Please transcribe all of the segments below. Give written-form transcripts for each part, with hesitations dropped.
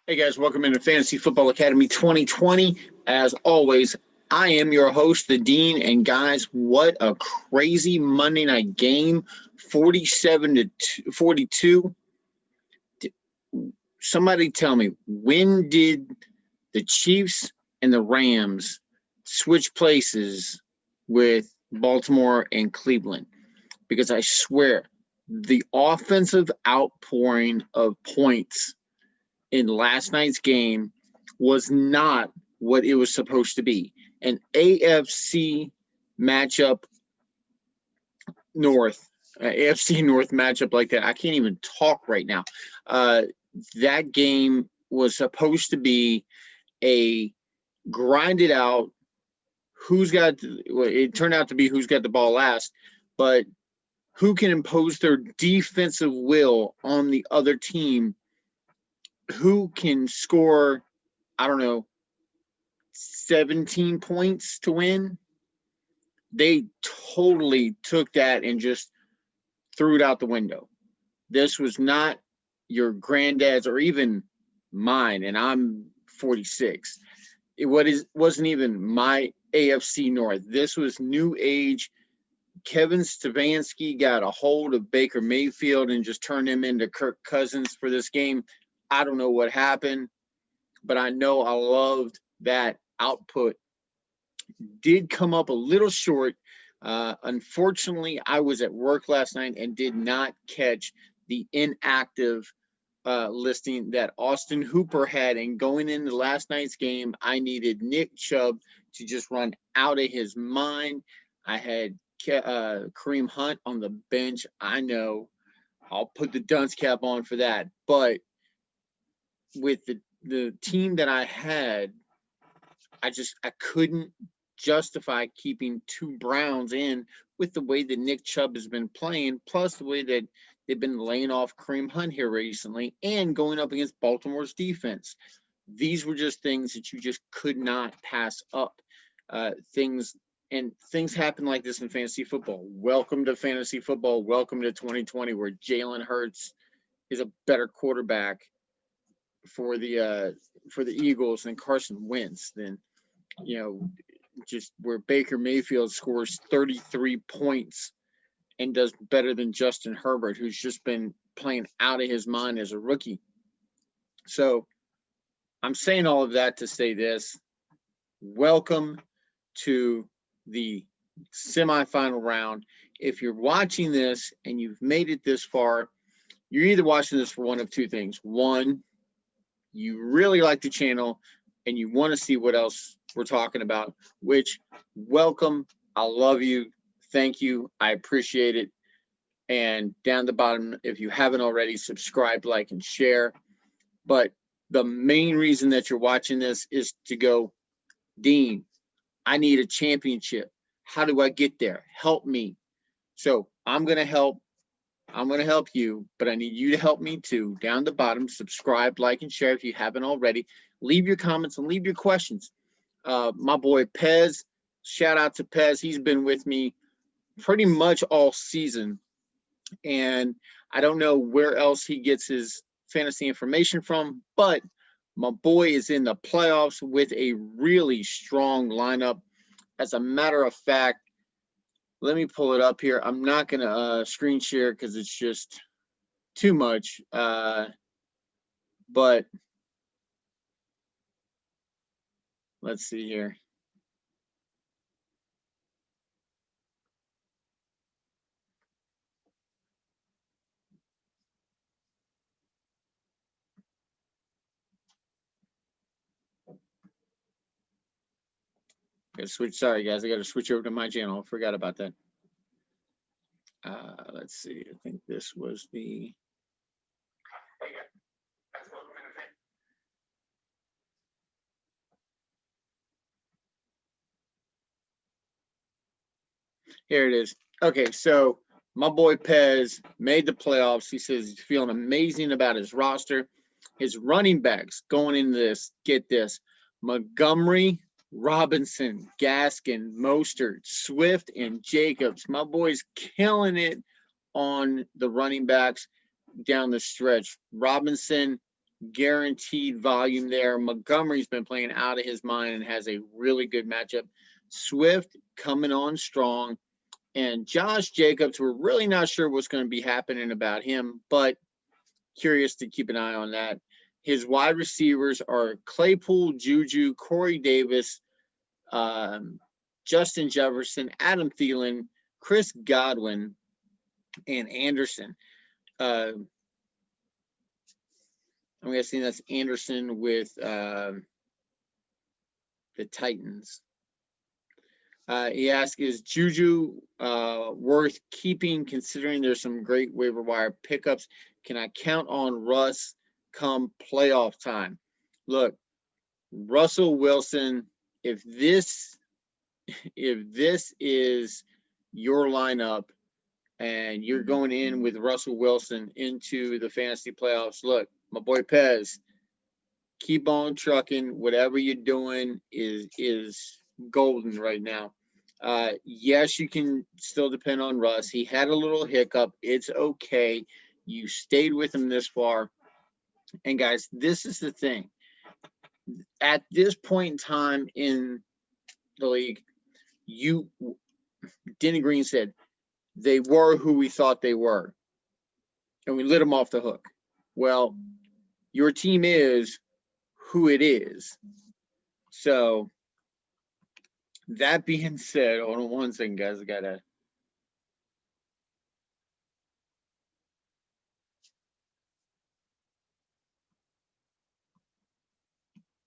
Hey guys, welcome into Fantasy Football Academy 2020. As always, I am your host, the Dean, and guys, what a crazy Monday night game, 47 to 42. Somebody tell me, when did the Chiefs and the Rams switch places with Baltimore and Cleveland? Because I swear, the offensive outpouring of points in last night's game was not what it was supposed to be. An AFC matchup North, AFC North matchup like that. I can't even talk right now. That game was supposed to be a grinded out. It turned out to be who's got the ball last, but who can impose their defensive will on the other team, who can score, I don't know, 17 points to win. They totally took that and just threw it out the window. This was not your granddad's or even mine, and I'm 46. Wasn't even my AFC North. This was new age. Kevin Stefanski got a hold of Baker Mayfield and just turned him into Kirk Cousins for this game. I don't know what happened, but I know I loved that output. Did come up a little short. Unfortunately, I was at work last night and did not catch the inactive listing that Austin Hooper had. And going into last night's game, I needed Nick Chubb to just run out of his mind. I had Kareem Hunt on the bench. I know I'll put the dunce cap on for that. But with the team that I had, I couldn't justify keeping two Browns in with the way that Nick Chubb has been playing, plus the way that they've been laying off Kareem Hunt here recently and going up against Baltimore's defense. These were just things that you just could not pass up. Things happen like this in fantasy football. Welcome to fantasy football. Welcome to 2020, where Jalen Hurts is a better quarterback for the Eagles than Carson Wentz. Than just where Baker Mayfield scores 33 points and does better than Justin Herbert, who's just been playing out of his mind as a rookie. So I'm saying all of that to say this. Welcome to the semifinal round. If you're watching this and you've made it this far, you're either watching this for one of two things. One, you really like the channel and you want to see what else we're talking about, which, welcome. I love you. Thank you. I appreciate it. And down the bottom, if you haven't already, subscribe, like, and share. But the main reason that you're watching this is to go, Dean, I need a championship. How do I get there? Help me. So I'm going to help. I'm going to help you, but I need you to help me too. Down the bottom, subscribe, like, and share if you haven't already. Leave your comments and leave your questions. My boy Pez, shout out to Pez. He's been with me pretty much all season, and I don't know where else he gets his fantasy information from, but my boy is in the playoffs with a really strong lineup. As a matter of fact, let me pull it up here. I'm not going to screen share because it's just too much. But let's see here. Sorry, guys. I got to switch over to my channel. I forgot about that. Let's see. I think this was the. Here it is. Okay, so my boy Pez made the playoffs. He says he's feeling amazing about his roster. His running backs going into this, get this, Montgomery, Robinson, Gaskin, Mostert, Swift, and Jacobs. My boy's killing it on the running backs down the stretch. Robinson guaranteed volume there. Montgomery's been playing out of his mind and has a really good matchup. Swift coming on strong. And Josh Jacobs, we're really not sure what's going to be happening about him, but curious to keep an eye on that. His wide receivers are Claypool, Juju, Corey Davis, Justin Jefferson, Adam Thielen, Chris Godwin, and Anderson. I'm guessing that's Anderson with the Titans. He asks, is Juju worth keeping considering there's some great waiver wire pickups? Can I count on Russ come playoff time? Look, Russell Wilson, if this is your lineup and you're going in with Russell Wilson into the fantasy playoffs, look, my boy Pez, keep on trucking. Whatever you're doing is golden right now. Yes, you can still depend on Russ. He had a little hiccup. It's okay. You stayed with him this far. And guys, this is the thing. At this point in time in the league, Denny Green said, they were who we thought they were. And we let them off the hook. Well, your team is who it is. So that being said, hold on one second, guys. I gotta.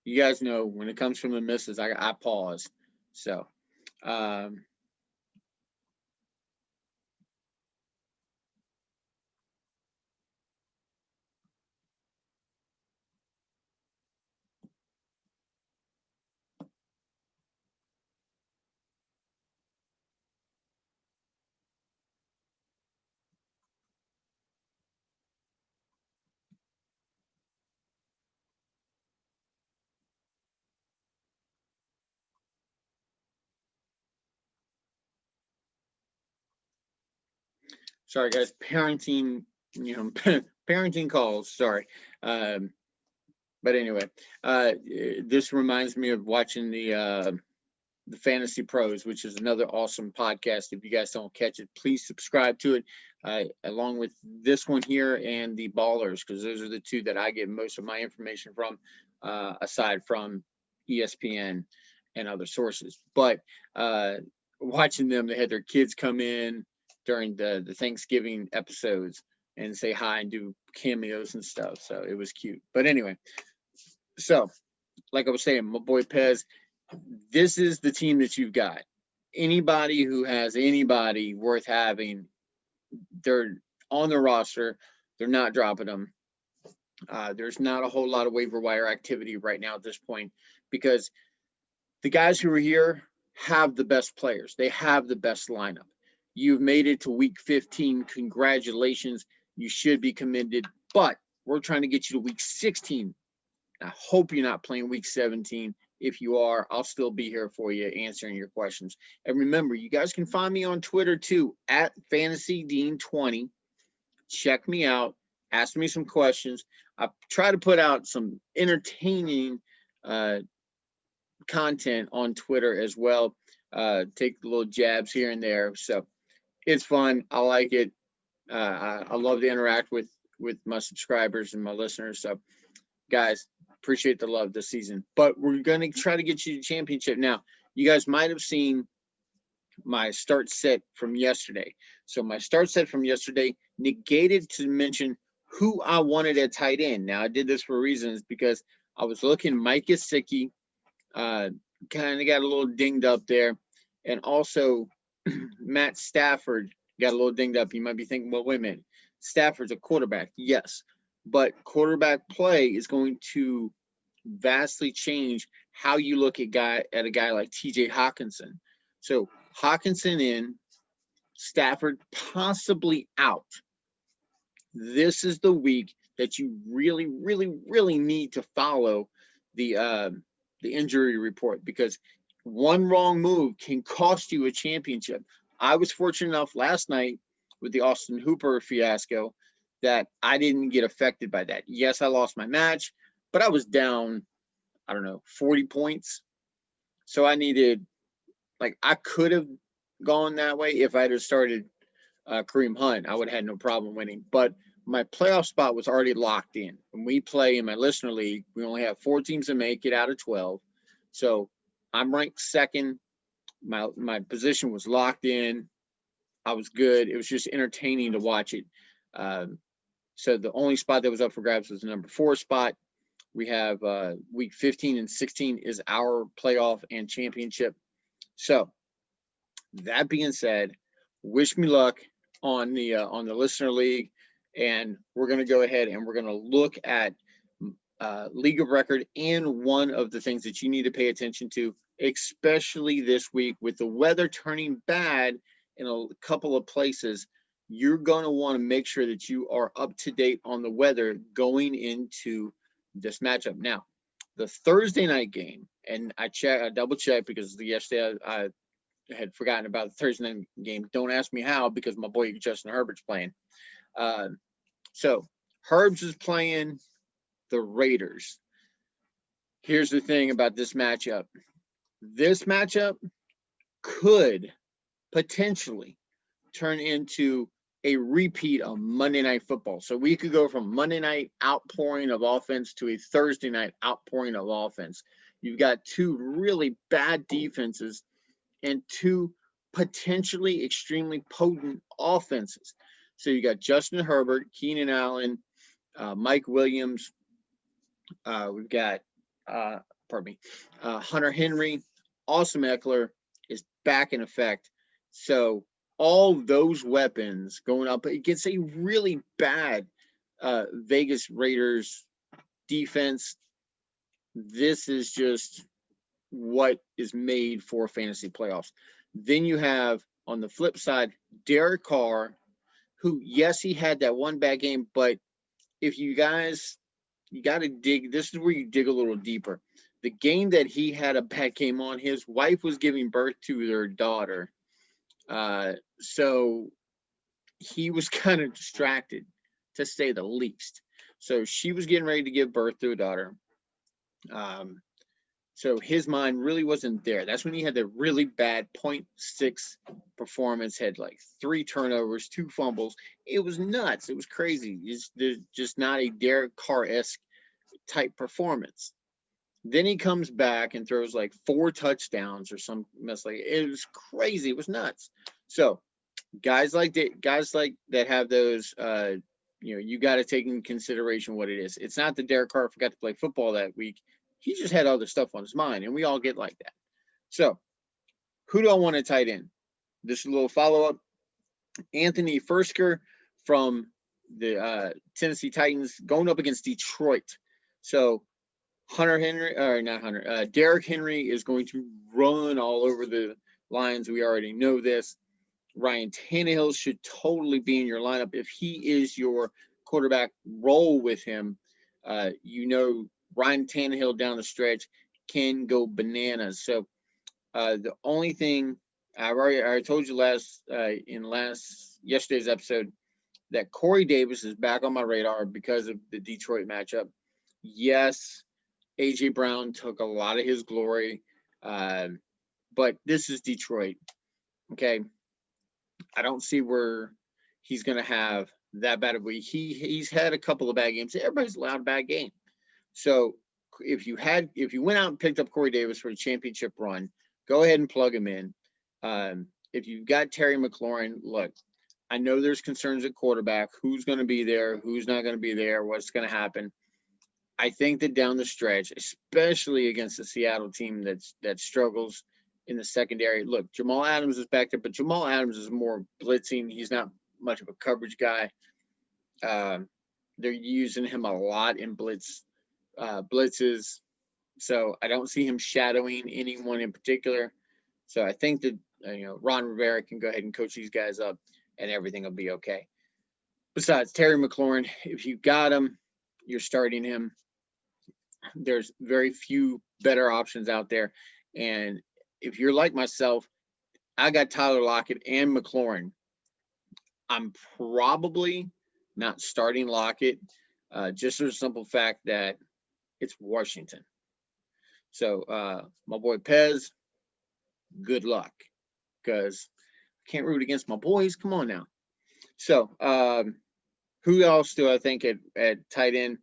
You guys know when it comes from the misses, I pause. So, sorry, guys. Parenting, parenting calls. Sorry. But anyway, this reminds me of watching the Fantasy Pros, which is another awesome podcast. If you guys don't catch it, please subscribe to it, along with this one here and the Ballers, because those are the two that I get most of my information from, aside from ESPN and other sources. But watching them, they had their kids come in during the Thanksgiving episodes and say hi and do cameos and stuff. So it was cute. But anyway, so like I was saying, my boy Pez, this is the team that you've got. Anybody who has anybody worth having, they're on the roster. They're not dropping them. There's not a whole lot of waiver wire activity right now at this point because the guys who are here have the best players. They have the best lineup. You've made it to week 15. Congratulations. You should be commended. But we're trying to get you to week 16. I hope you're not playing week 17. If you are, I'll still be here for you answering your questions. And remember, you guys can find me on Twitter too, at FantasyDean20. Check me out. Ask me some questions. I try to put out some entertaining content on Twitter as well. Take little jabs here and there. So it's fun. I like it. I love to interact with my subscribers and my listeners. So, guys, appreciate the love this season. But we're going to try to get you to championship. Now, you guys might have seen my start set from yesterday. So my start set from yesterday negated to mention who I wanted at tight end. Now, I did this for reasons because I was looking Mike Gesicki, kind of got a little dinged up there. And also Matt Stafford got a little dinged up. You might be thinking, well, wait a minute. Stafford's a quarterback. Yes. But quarterback play is going to vastly change how you look at a guy like TJ Hawkinson. So Hawkinson in, Stafford possibly out. This is the week that you really, really, really need to follow the injury report because one wrong move can cost you a championship. I was fortunate enough last night with the Austin Hooper fiasco that I didn't get affected by that. Yes, I lost my match, but I was down, I don't know, 40 points. So I needed, like, I could have gone that way if I had started Kareem Hunt. I would have had no problem winning. But my playoff spot was already locked in. When we play in my listener league, we only have 4 teams to make it out of 12. So I'm ranked second. My position was locked in. I was good. It was just entertaining to watch it. So the only spot that was up for grabs was the number 4 spot. We have week 15 and 16 is our playoff and championship. So that being said, wish me luck on the listener league, and we're going to go ahead and we're going to look at league of record and one of the things that you need to pay attention to, especially this week with the weather turning bad in a couple of places. You're going to want to make sure that you are up to date on the weather going into this matchup. Now, the Thursday night game, and I double checked because yesterday I had forgotten about the Thursday night game. Don't ask me how, because my boy Justin Herbert's playing. So Herbs is playing the Raiders. Here's the thing about this matchup. This matchup could potentially turn into a repeat of Monday Night Football. So we could go from Monday night outpouring of offense to a Thursday night outpouring of offense. You've got 2 really bad defenses and 2 potentially extremely potent offenses. So you got Justin Herbert, Keenan Allen, Mike Williams. We've got, Hunter Henry. Austin Eckler is back in effect. So all those weapons going up against a really bad Vegas Raiders defense. This is just what is made for fantasy playoffs. Then you have on the flip side, Derek Carr, who, yes, he had that one bad game, but if you guys, you got to dig, this is where you dig a little deeper. The game that he had a bad game on, his wife was giving birth to their daughter. So he was kind of distracted, to say the least. So she was getting ready to give birth to a daughter. So his mind really wasn't there. That's when he had the really bad 0.6 performance, had like 3 turnovers, 2 fumbles. It was nuts. It was crazy. There's just not a Derek Carr-esque type performance. Then he comes back and throws like 4 touchdowns or some mess like it. It was crazy. It was nuts. So guys like that have those, you got to take in consideration what it is. It's not that Derek Carr forgot to play football that week. He just had other stuff on his mind, and we all get like that. So who do I want to tight end? This is a little follow-up. Anthony Fursker from the Tennessee Titans going up against Detroit. So Derrick Henry is going to run all over the Lions. We already know this. Ryan Tannehill should totally be in your lineup. If he is your quarterback, roll with him. Ryan Tannehill down the stretch can go bananas. So the only thing I told you yesterday's episode that Corey Davis is back on my radar because of the Detroit matchup. Yes, A.J. Brown took a lot of his glory, but this is Detroit. Okay, I don't see where he's going to have that bad of a week. He's had a couple of bad games. Everybody's allowed a bad game. So if you went out and picked up Corey Davis for a championship run, go ahead and plug him in. If you've got Terry McLaurin, look, I know there's concerns at quarterback. Who's going to be there? Who's not going to be there? What's going to happen? I think that down the stretch, especially against the Seattle team that struggles in the secondary. Look, Jamal Adams is back there, but Jamal Adams is more blitzing. He's not much of a coverage guy. They're using him a lot in blitzes. So I don't see him shadowing anyone in particular. So I think that Ron Rivera can go ahead and coach these guys up, and everything will be okay. Besides, Terry McLaurin, if you got him, you're starting him. There's very few better options out there. And if you're like myself, I got Tyler Lockett and McLaurin. I'm probably not starting Lockett, just for the simple fact that it's Washington. So my boy Pez, good luck, because I can't root against my boys. Come on now. So who else do I think at tight end?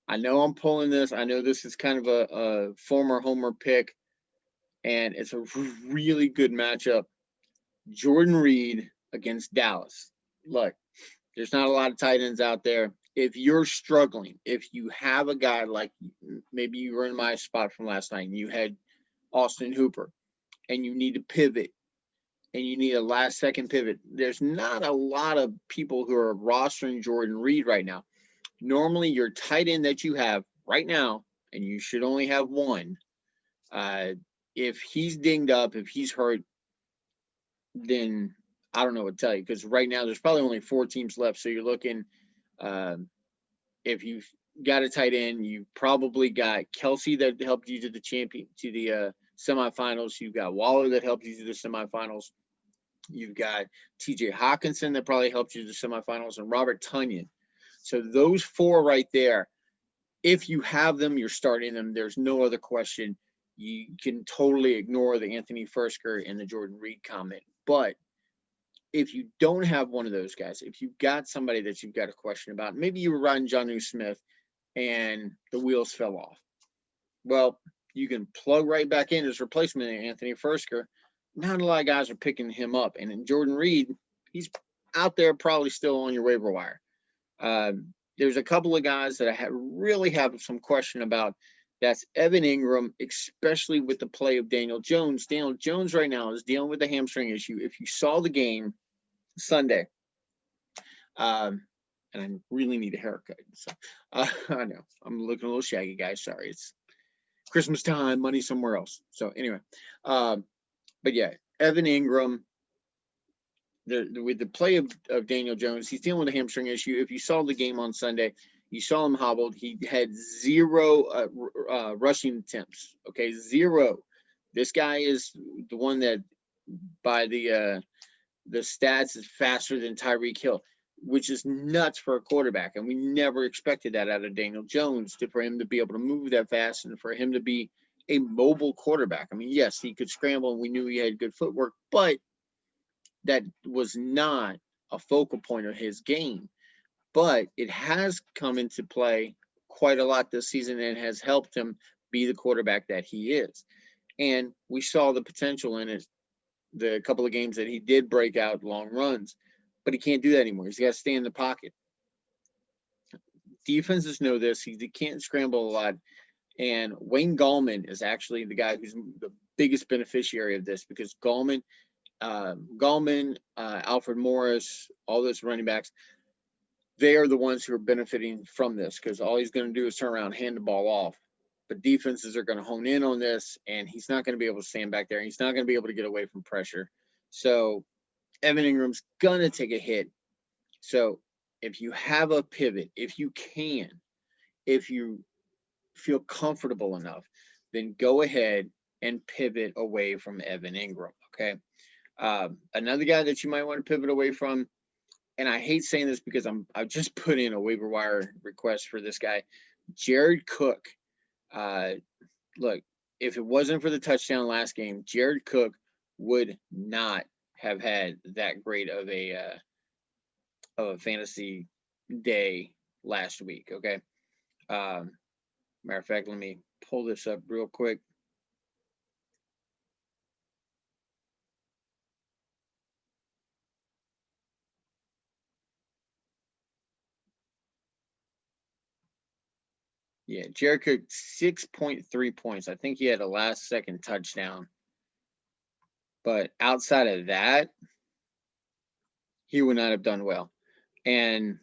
I know I'm pulling this. I know this is kind of a former homer pick, and it's a really good matchup. Jordan Reed against Dallas. Look, there's not a lot of tight ends out there. If you're struggling, if you have a guy like maybe you were in my spot from last night and you had Austin Hooper and you need to pivot and you need a last second pivot, there's not a lot of people who are rostering Jordan Reed right now. Normally, your tight end that you have right now, and you should only have one, if he's dinged up, if he's hurt, then I don't know what to tell you, because right now there's probably only 4 teams left. So you're looking, if you've got a tight end, you probably got Kelsey that helped you to the semifinals. You've got Waller that helped you to the semifinals. You've got TJ Hawkinson that probably helped you to the semifinals, and Robert Tonyan. So those 4 right there, if you have them, you're starting them. There's no other question. You can totally ignore the Anthony Fersker and the Jordan Reed comment. But if you don't have one of those guys, if you've got somebody that you've got a question about, maybe you were riding Jonnu Smith and the wheels fell off. Well, you can plug right back in as replacement in Anthony Fersker. Not a lot of guys are picking him up. And in Jordan Reed, he's out there probably still on your waiver wire. There's a couple of guys that I really have some question about. That's Evan Ingram, especially with the play of Daniel Jones. Daniel Jones right now is dealing with a hamstring issue. If you saw the game Sunday, and I really need a haircut. So I know I'm looking a little shaggy, guys. Sorry, it's Christmas time, money somewhere else. So anyway, but yeah, Evan Ingram. With the play of Daniel Jones, he's dealing with a hamstring issue. If you saw the game on Sunday, you saw him hobbled. He had 0 rushing attempts. Okay, 0. This guy is the one that, by the stats, is faster than Tyreek Hill, which is nuts for a quarterback. And we never expected that out of Daniel Jones, for him to be able to move that fast and for him to be a mobile quarterback. I mean, yes, he could scramble, and we knew he had good footwork, but that was not a focal point of his game. But it has come into play quite a lot this season and has helped him be the quarterback that he is. And we saw the potential in it, the couple of games that he did break out long runs, but he can't do that anymore. He's got to stay in the pocket. Defenses know this. He can't scramble a lot. And Wayne Gallman is actually the guy who's the biggest beneficiary of this, because Gallman, Alfred Morris, all those running backs, they are the ones who are benefiting from this, because all he's going to do is turn around, hand the ball off. But defenses are going to hone in on this, and he's not going to be able to stand back there. He's not going to be able to get away from pressure. So Evan Ingram's going to take a hit. So if you have a pivot, if you feel comfortable enough, then go ahead and pivot away from Evan Ingram, okay? Another guy that you might want to pivot away from, and I hate saying this because I just put in a waiver wire request for this guy, Jared Cook. Look, if it wasn't for the touchdown last game, Jared Cook would not have had that great of a fantasy day last week, okay? Matter of fact, let me pull this up real quick. Yeah, Jared Cook, 6.3 points. I think he had a last-second touchdown. But outside of that, he would not have done well. And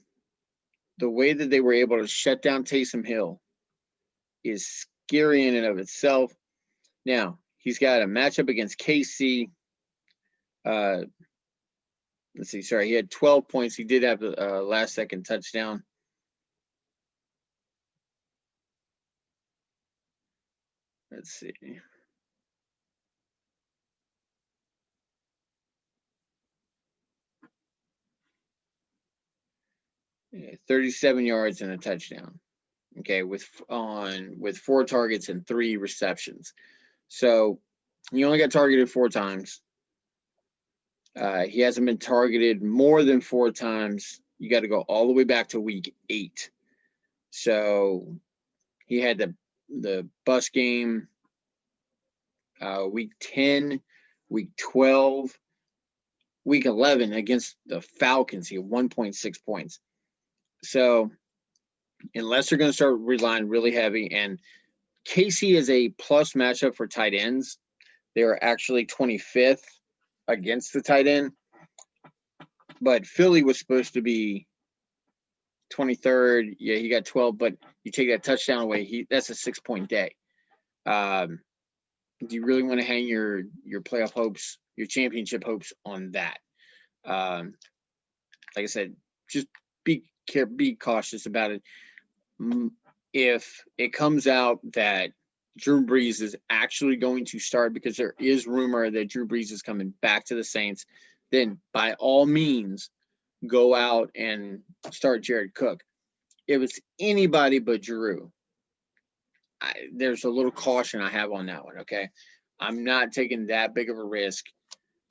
the way that they were able to shut down Taysom Hill is scary in and of itself. Now, he's got a matchup against KC. Let's see. Sorry, he had 12 points. He did have a last-second touchdown. Let's see. 37 yards and a touchdown. Okay, with 4 targets and 3 receptions. So he only got targeted 4 times. He hasn't been targeted more than 4 times. You got to go all the way back to week 8. So he had the bus game week 10, week 12, week 11 against the Falcons. He had 1.6 points. So unless they're going to start relying really heavy, and KC is a plus matchup for tight ends. They're actually 25th against the tight end, but Philly was supposed to be 23rd. Yeah, he got 12, but you take that touchdown away, that's a 6-point day. Do you really want to hang your playoff hopes, your championship hopes on that? Like I said, just be cautious about it. If it comes out that Drew Brees is actually going to start, because there is rumor that Drew Brees is coming back to the Saints, then by all means go out and start Jared Cook. If it's anybody but Drew, there's a little caution I have on that one, okay? I'm not taking that big of a risk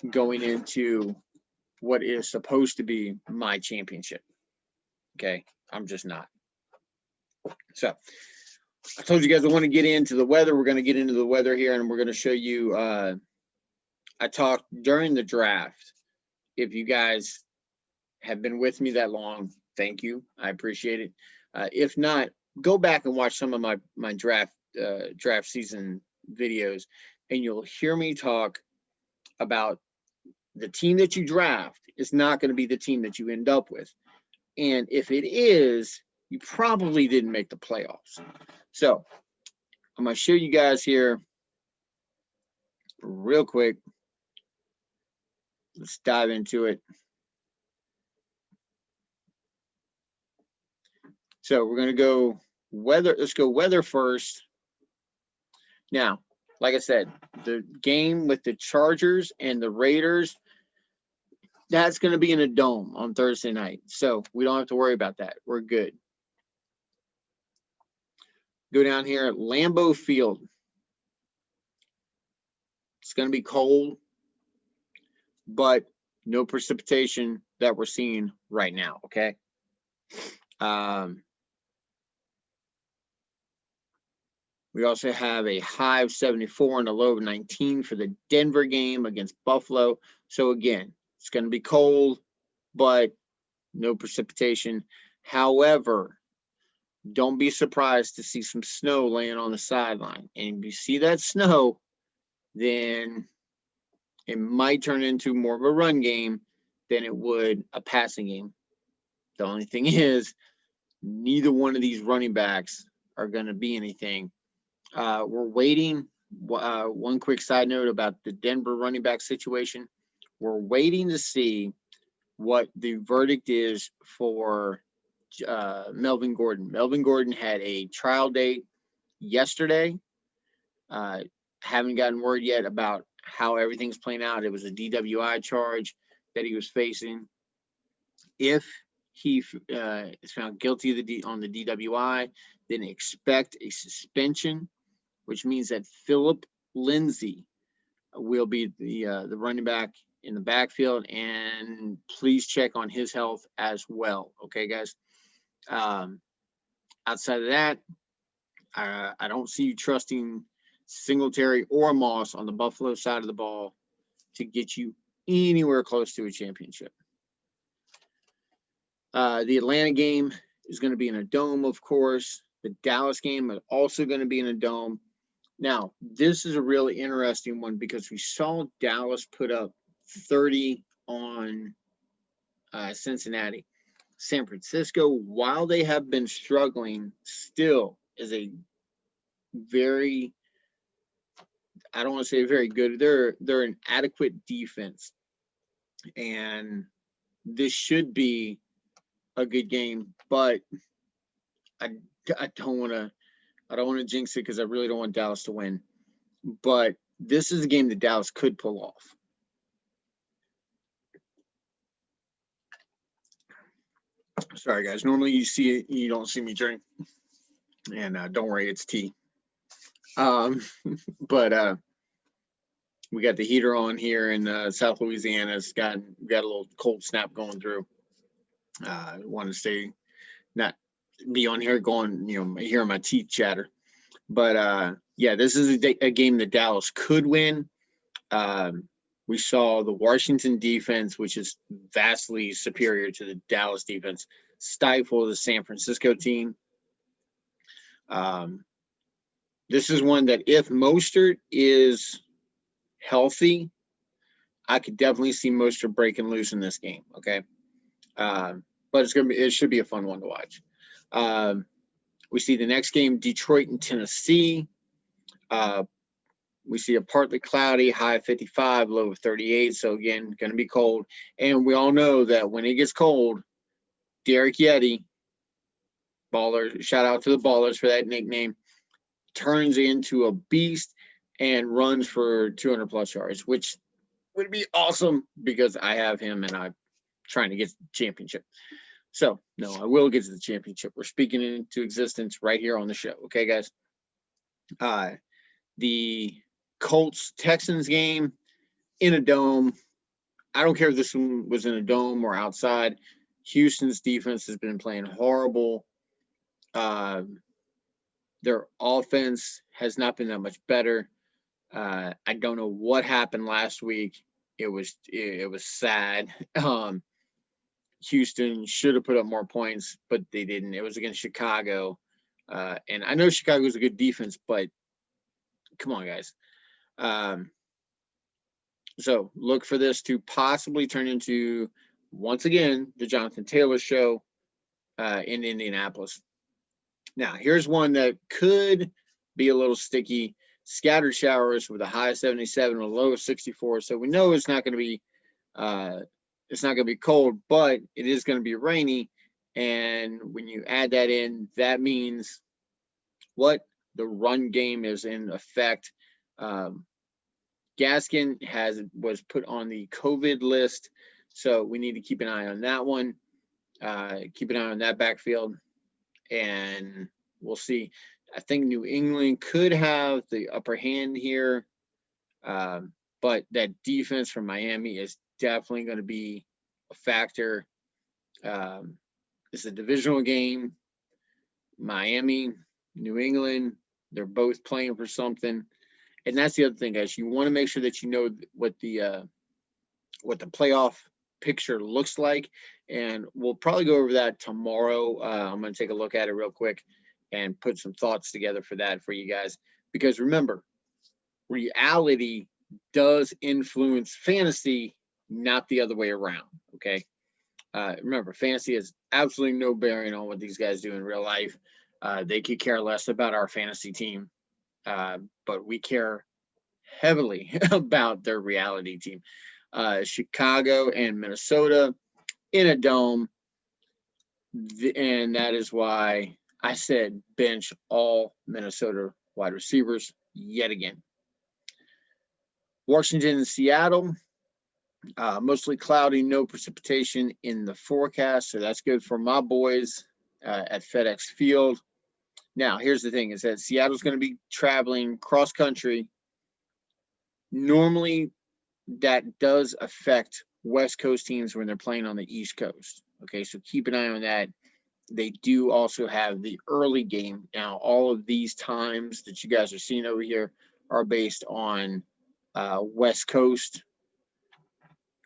going into what is supposed to be my championship, okay? I'm just not. So I told you guys I want to get into the weather. We're going to get into the weather here, and we're going to show you. I talked during the draft. If you guys have been with me that long, thank you. I appreciate it. If not, go back and watch some of my draft season videos, and you'll hear me talk about the team that you draft is not going to be the team that you end up with. And if it is, you probably didn't make the playoffs. So I'm going to show you guys here real quick. Let's dive into it. So we're going to go weather. Let's go weather first. Now, like I said, the game with the Chargers and the Raiders, that's going to be in a dome on Thursday night. So we don't have to worry about that. We're good. Go down here at Lambeau Field. It's going to be cold, but no precipitation that we're seeing right now, okay? We also have a high of 74 and a low of 19 for the Denver game against Buffalo. So again, it's going to be cold, but no precipitation. However, don't be surprised to see some snow laying on the sideline. And if you see that snow, then it might turn into more of a run game than it would a passing game. The only thing is, neither one of these running backs are going to be anything. We're waiting. One quick side note about the Denver running back situation. We're waiting to see what the verdict is for Melvin Gordon. Melvin Gordon had a trial date yesterday. Haven't gotten word yet about how everything's playing out. It was a DWI charge that he was facing. If he is found guilty on the DWI, then expect a suspension, which means that Philip Lindsay will be the running back in the backfield, and please check on his health as well. Okay, guys. Outside of that, I don't see you trusting Singletary or Moss on the Buffalo side of the ball to get you anywhere close to a championship. The Atlanta game is going to be in a dome, of course. The Dallas game is also going to be in a dome. Now, this is a really interesting one because we saw Dallas put up 30 on Cincinnati. San Francisco, while they have been struggling, still is a very, I don't want to say very good, they're an adequate defense. And this should be a good game, but I don't want to jinx it because I really don't want Dallas to win. But this is a game that Dallas could pull off. Sorry, guys. Normally you see it, you don't see me drink. And don't worry, it's tea. But we got the heater on here in South Louisiana. It's got a little cold snap going through. Want to stay, not be on here going, hearing my teeth chatter. But yeah, this is a game that Dallas could win. We saw the Washington defense, which is vastly superior to the Dallas defense, stifle the San Francisco team. This is one that if Mostert is healthy, I could definitely see Mostert breaking loose in this game. Okay, but it should be a fun one to watch. We see the next game, Detroit and Tennessee. We see a partly cloudy, high of 55, low of 38. So again, going to be cold. And we all know that when it gets cold, Derek Yeti, baller, shout out to the Ballers for that nickname, turns into a beast and runs for 200 plus yards, which would be awesome because I have him and I'm trying to get the championship. So, no, I will get to the championship. We're speaking it into existence right here on the show. Okay, guys? The Colts-Texans game in a dome. I don't care if this one was in a dome or outside. Houston's defense has been playing horrible. Their offense has not been that much better. I don't know what happened last week. It was sad. Houston should have put up more points, but they didn't. It was against Chicago. And I know Chicago's a good defense, but come on, guys. So look for this to possibly turn into, once again, the Jonathan Taylor show in Indianapolis. Now, here's one that could be a little sticky. Scattered showers with a high of 77 and a low of 64. So we know it's not going to be cold, but it is going to be rainy. And when you add that in, that means what? The run game is in effect. Gaskin was put on the COVID list, so we need to keep an eye on that one. Keep an eye on that backfield, and we'll see. I think New England could have the upper hand here, but that defense from Miami is definitely going to be a factor. It's a divisional game. Miami, New England, they're both playing for something. And that's the other thing, guys. You want to make sure that you know what the playoff picture looks like, and we'll probably go over that tomorrow. I'm going to take a look at it real quick and put some thoughts together for that for you guys. Because remember, reality does influence fantasy, not the other way around. Okay. Remember, fantasy has absolutely no bearing on what these guys do in real life. They could care less about our fantasy team. But we care heavily about their reality team. Chicago and Minnesota in a dome. And that is why I said bench all Minnesota wide receivers yet again. Washington and Seattle, mostly cloudy, no precipitation in the forecast. So that's good for my boys at FedEx Field. Now, here's the thing, is that Seattle's going to be traveling cross country. Normally, that does affect West Coast teams when they're playing on the East Coast. Okay, so keep an eye on that. They do also have the early game. Now, all of these times that you guys are seeing over here are based on West Coast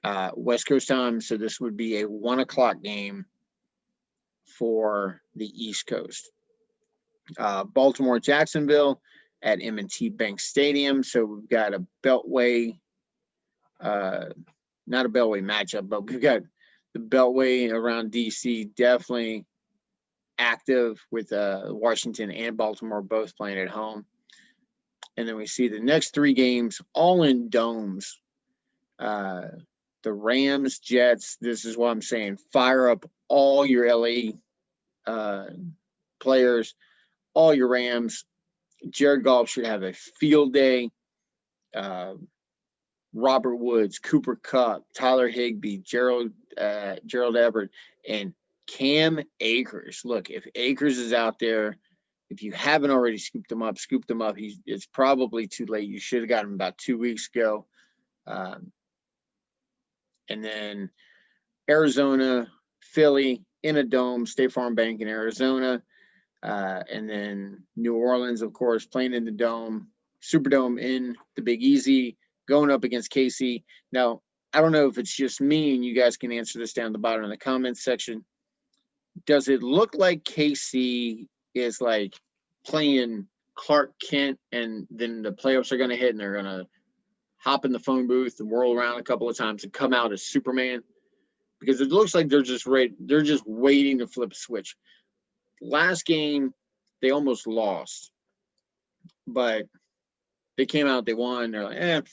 time. So this would be a 1 o'clock game for the East Coast. Baltimore, Jacksonville at M&T Bank Stadium. So we've got a Beltway, not a Beltway matchup, but we've got the Beltway around DC definitely active with Washington and Baltimore both playing at home. And then we see the next 3 games all in domes. The Rams, Jets, this is what I'm saying. Fire up all your LA players, all your Rams. Jared Goff should have a field day. Robert Woods, Cooper Kupp, Tyler Higbee, Gerald Everett, and Cam Akers. Look, if Akers is out there, if you haven't already scooped him up, scoop him up. It's probably too late. You should have got him about 2 weeks ago. And then Arizona, Philly in a dome, State Farm Bank in Arizona. And then New Orleans, of course, playing in the dome, Superdome in the Big Easy, going up against KC. Now, I don't know if it's just me, and you guys can answer this down the bottom in the comments section. Does it look like KC is like playing Clark Kent, and then the playoffs are going to hit, and they're going to hop in the phone booth and whirl around a couple of times and come out as Superman? Because it looks like they're just waiting to flip a switch. Last game, they almost lost, but they came out, they won. They're like,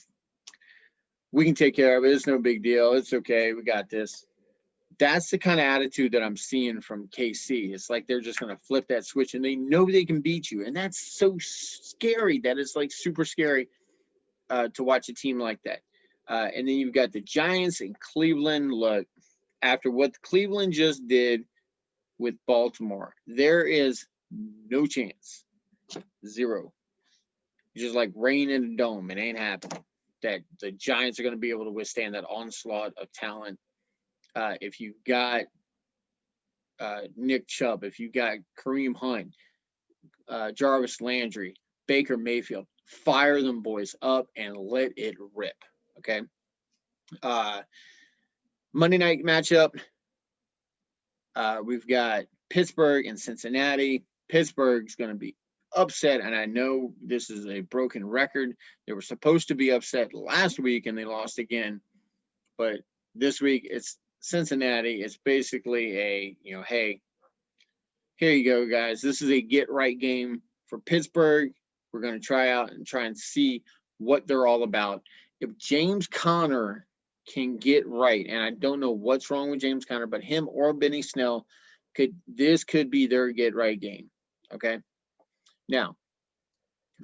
we can take care of it. It's no big deal. It's okay. We got this. That's the kind of attitude that I'm seeing from KC. It's like they're just going to flip that switch, and they know they can beat you. And that's so scary. That is like super scary to watch a team like that. And then you've got the Giants in Cleveland. Look, after what Cleveland just did with Baltimore, there is no chance. Zero. Just like rain in a dome. It ain't happening. That the Giants are going to be able to withstand that onslaught of talent. If you've got Nick Chubb, if you got Kareem Hunt, Jarvis Landry, Baker Mayfield, fire them boys up and let it rip. Okay. Monday night matchup. We've got Pittsburgh and Cincinnati. Pittsburgh's going to be upset, and I know this is a broken record. They were supposed to be upset last week, and they lost again. But this week, it's Cincinnati. It's basically a, hey, here you go, guys. This is a get-right game for Pittsburgh. We're going to try and see what they're all about. If James Conner can get right, and I don't know what's wrong with James Conner, but him or Benny Snell, this could be their get-right game, okay? Now,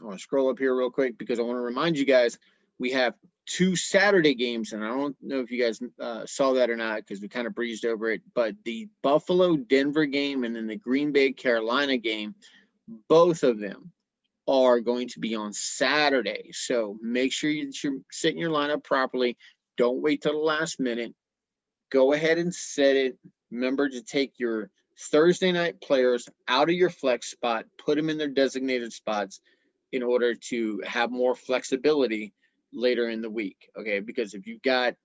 I want to scroll up here real quick because I want to remind you guys we have 2 Saturday games, and I don't know if you guys saw that or not because we kind of breezed over it, but the Buffalo-Denver game and then the Green Bay-Carolina game, both of them are going to be on Saturday. So make sure you're setting your lineup properly. Don't wait till the last minute. Go ahead and set it. Remember to take your Thursday night players out of your flex spot, put them in their designated spots in order to have more flexibility later in the week, okay? Because if you've got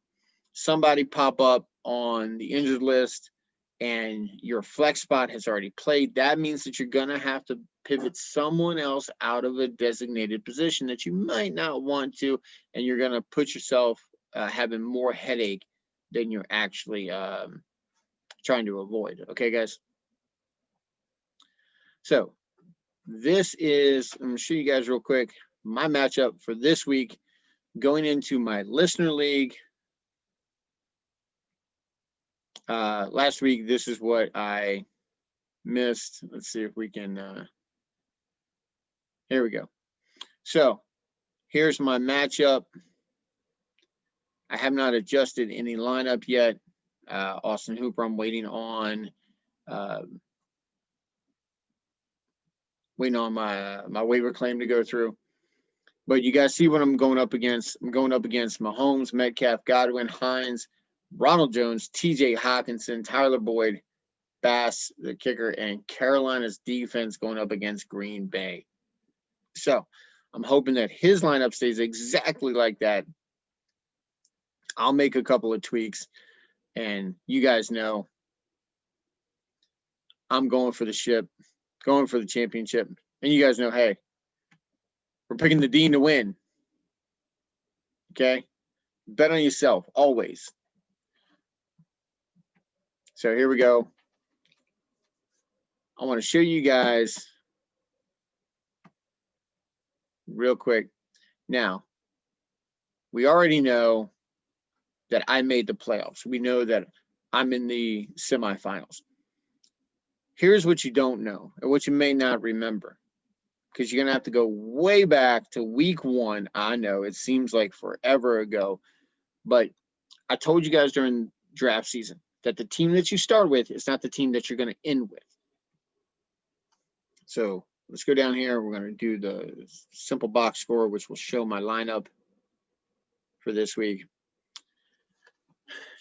somebody pop up on the injured list and your flex spot has already played, that means that you're going to have to pivot someone else out of a designated position that you might not want to, and you're going to put yourself having more headache than you're actually trying to avoid. Okay, guys? So this is, I'm going to show you guys real quick, my matchup for this week going into my listener league. Last week, this is what I missed. Let's see if we can, here we go. So here's my matchup. I have not adjusted any lineup yet. Austin Hooper, I'm waiting on my waiver claim to go through. But you guys see what I'm going up against. I'm going up against Mahomes, Metcalf, Godwin, Hines, Ronald Jones, TJ Hawkinson, Tyler Boyd, Bass, the kicker, and Carolina's defense going up against Green Bay. So I'm hoping that his lineup stays exactly like that. I'll make a couple of tweaks, and you guys know I'm going for the ship, going for the championship. And you guys know, hey, we're picking the Dean to win. Okay? Bet on yourself, always. So here we go. I want to show you guys real quick. Now, we already know that I made the playoffs. We know that I'm in the semifinals. Here's what you don't know, or what you may not remember, because you're going to have to go way back to week 1. I know it seems like forever ago, but I told you guys during draft season, that the team that you start with is not the team that you're going to end with. So let's go down here. We're going to do the simple box score, which will show my lineup for this week.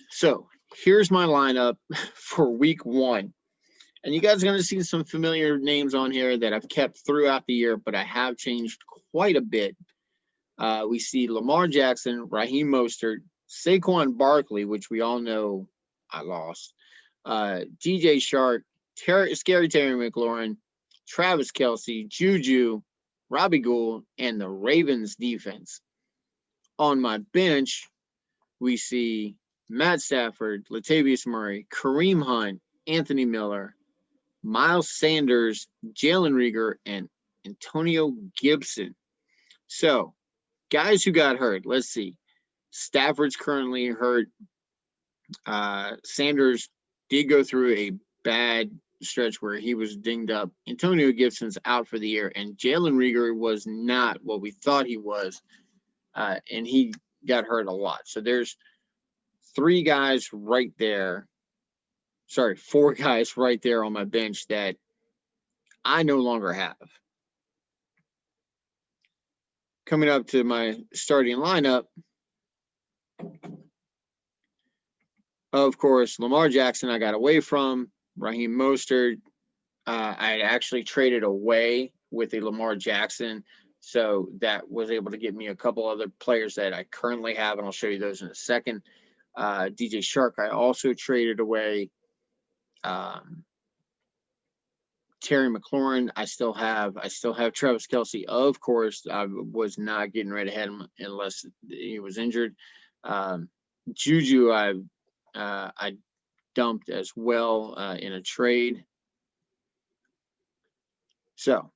So here's my lineup for week 1. And you guys are going to see some familiar names on here that I've kept throughout the year, but I have changed quite a bit. We see Lamar Jackson, Raheem Mostert, Saquon Barkley, which we all know I lost, DJ Shark, Scary Terry McLaurin, Travis Kelce, Juju, Robbie Gould, and the Ravens defense. On my bench, we see Matt Stafford, Latavius Murray, Kareem Hunt, Anthony Miller, Miles Sanders, Jalen Reagor, and Antonio Gibson. So, guys who got hurt, let's see. Stafford's currently hurt. Sanders did go through a bad stretch where he was dinged up. Antonio Gibson's out for the year, and Jalen Reagor was not what we thought he was, and he got hurt a lot. So there's 4 guys right there on my bench that I no longer have. Coming up to my starting lineup, of course, Lamar Jackson I got away from. Raheem Mostert, I actually traded away with a Lamar Jackson, so that was able to get me a couple other players that I currently have, and I'll show you those in a second. DJ Shark I also traded away. Terry McLaurin I still have. Travis Kelce, of course. I was not getting rid of him unless he was injured. Juju I dumped as well in a trade. So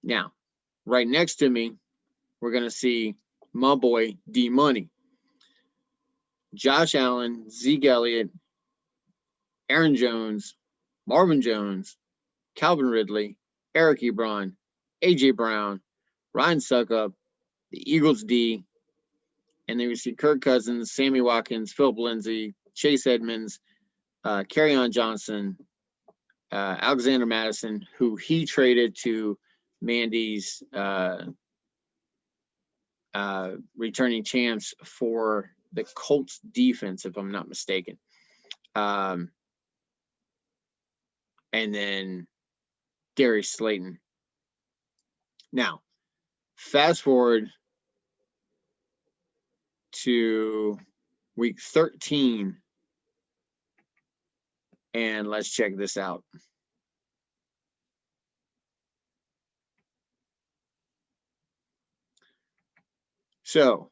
now, right next to me, we're going to see my boy D Money, Josh Allen, Zeke Elliott, Aaron Jones, Marvin Jones, Calvin Ridley, Eric Ebron, AJ Brown, Ryan Suckup, the Eagles D, and then we see Kirk Cousins, Sammy Watkins, Philip Lindsay, Chase Edmonds, Kerryon Johnson, Alexander Madison, who he traded to Mandy's returning champs for the Colts defense, if I'm not mistaken. And then Darius Slayton. Now, fast forward to week 13, and let's check this out. So,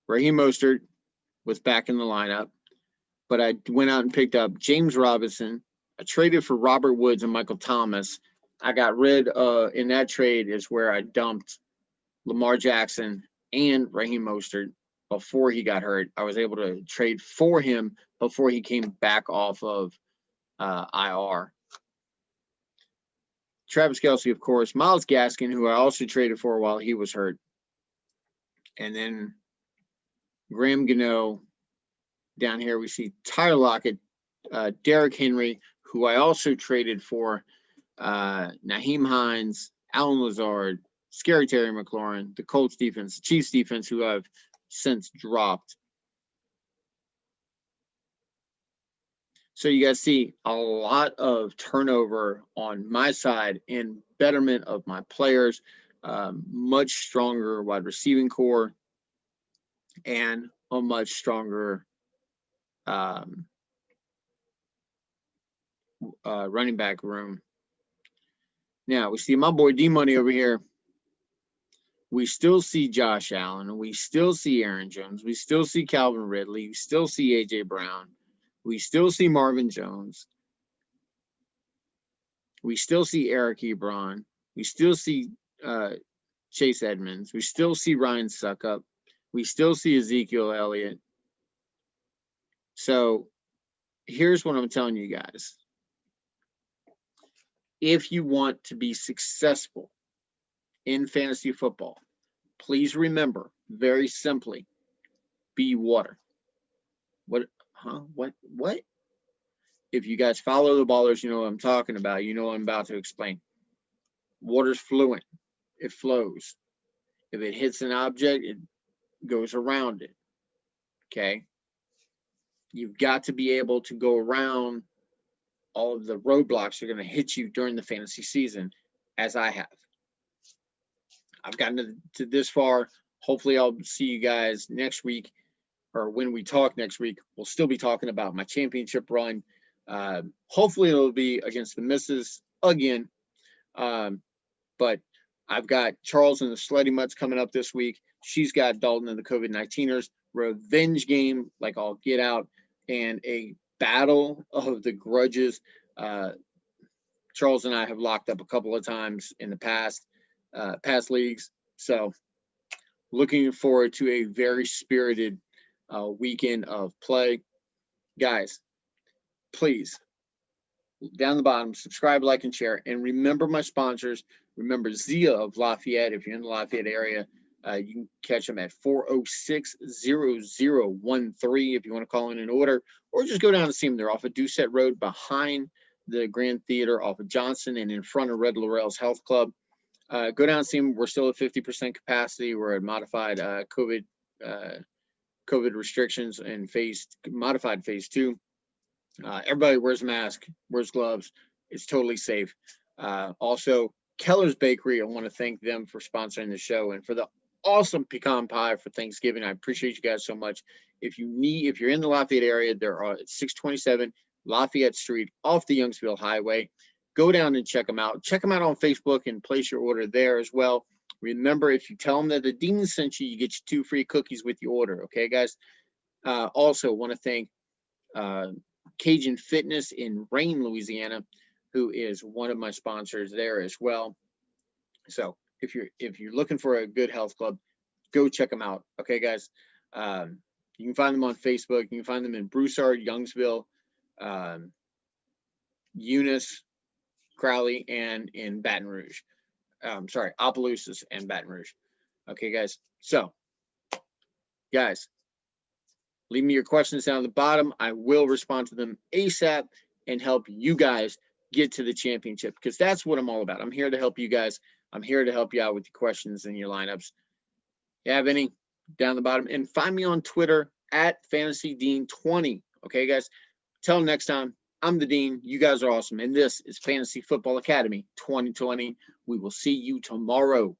Raheem Mostert was back in the lineup, but I went out and picked up James Robinson. I traded for Robert Woods and Michael Thomas. I got rid in that trade is where I dumped Lamar Jackson and Raheem Mostert before he got hurt. I was able to trade for him before he came back off of IR. Travis Kelce, of course, Myles Gaskin, who I also traded for while he was hurt. And then Graham Gano. Down here we see Tyler Lockett, Derrick Henry, who I also traded for, Nyheim Hines, Alan Lazard, Scary Terry McLaurin, the Colts defense, the Chiefs defense, who I've since dropped. So you guys see a lot of turnover on my side and betterment of my players, much stronger wide receiving core, and a much stronger running back room. Now, we see my boy D-Money over here. We still see Josh Allen. We still see Aaron Jones. We still see Calvin Ridley. We still see A.J. Brown. We still see Marvin Jones. We still see Eric Ebron. We still see Chase Edmonds. We still see Ryan Suckup. We still see Ezekiel Elliott. So here's what I'm telling you guys. If you want to be successful in fantasy football, please remember, very simply, be water. What? Huh? What? If you guys follow the ballers, you know what I'm talking about. You know what I'm about to explain. Water's fluent. It flows. If it hits an object, it goes around it. Okay? You've got to be able to go around all of the roadblocks that are going to hit you during the fantasy season, as I have. I've gotten to this far. Hopefully, I'll see you guys next week, or when we talk next week. We'll still be talking about my championship run. Hopefully, it'll be against the misses again. But I've got Charles and the Slutty Mutts coming up this week. She's got Dalton and the COVID-19ers. Revenge game, like I'll get out, and a battle of the grudges. Charles and I have locked up a couple of times in the past leagues. So looking forward to a very spirited weekend of play. Guys, please, down the bottom, subscribe, like, and share. And remember my sponsors. Remember Zia of Lafayette. If you're in the Lafayette area, you can catch them at 406-0013 if you want to call in an order, or just go down and see them. They're off of Doucette Road behind the Grand Theater off of Johnson and in front of Red Laurel's Health Club. Go down and see them. We're still at 50% capacity. We're at modified COVID restrictions and modified phase 2. Everybody wears a mask, wears gloves. It's totally safe. Also, Keller's Bakery, I want to thank them for sponsoring the show and for the awesome pecan pie for Thanksgiving. I appreciate you guys so much. If you're in the Lafayette area, they're at 627 Lafayette Street off the Youngsville Highway. Go down and check them out. Check them out on Facebook and place your order there as well. Remember, if you tell them that the Dean sent you, you get your 2 free cookies with your order. Okay, guys? Also, want to thank Cajun Fitness in Rain, Louisiana, who is one of my sponsors there as well. So if you're looking for a good health club, go check them out. Okay, guys. You can find them on Facebook. You can find them in Broussard, Youngsville, Eunice, Crowley, and in Baton Rouge. Opelousas and Baton Rouge. Okay, guys. So, guys, leave me your questions down at the bottom. I will respond to them ASAP and help you guys get to the championship, because that's what I'm all about. I'm here to help you guys. I'm here to help you out with your questions and your lineups. You have any, down the bottom, and find me on Twitter at FantasyDean20. Okay, guys. Till next time, I'm the Dean. You guys are awesome, and this is Fantasy Football Academy 2020. We will see you tomorrow.